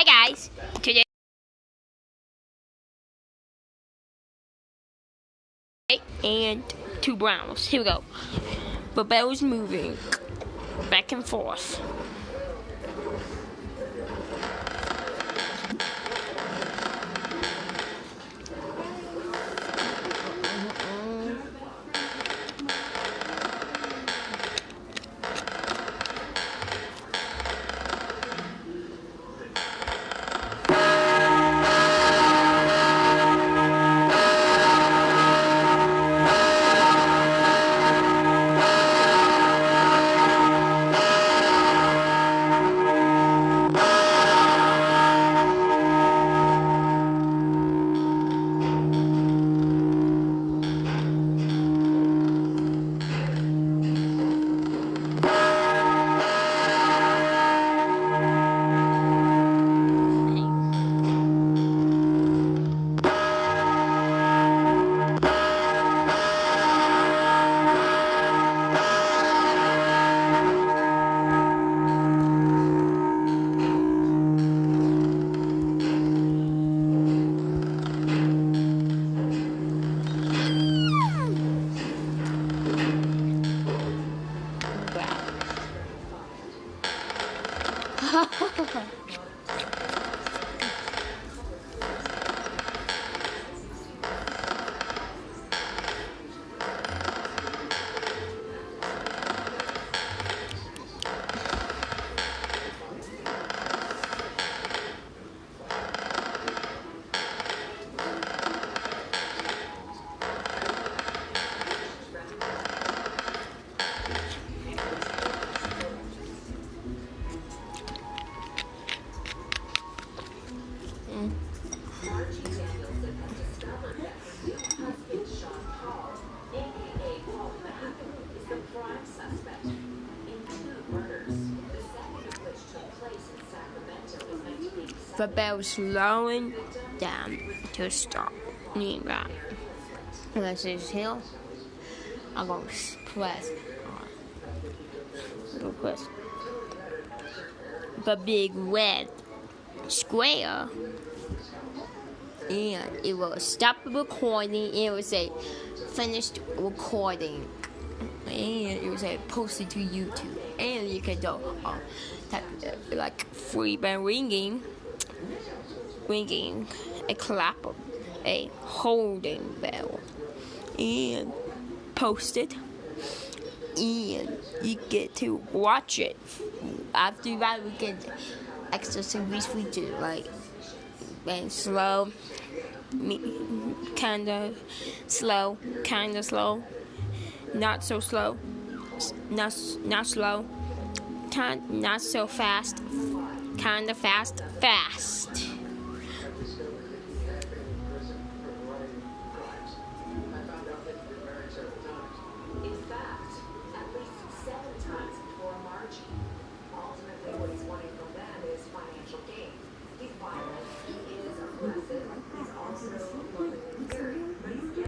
Hi guys, today and two browns. Here we go. Babelle's moving back and forth. Babelle's slowing down to stop. Right. Unless it's hill, I'm gonna press. The big red square, and it will stop recording. It will say finished recording, and it will say posted to YouTube. And you can go like free bell ringing, a clap, a holding bell, and post it, and you get to watch it. After that, we get extra service we do, like and slow, kinda slow, not so slow, not slow, not so fast, kinda fast.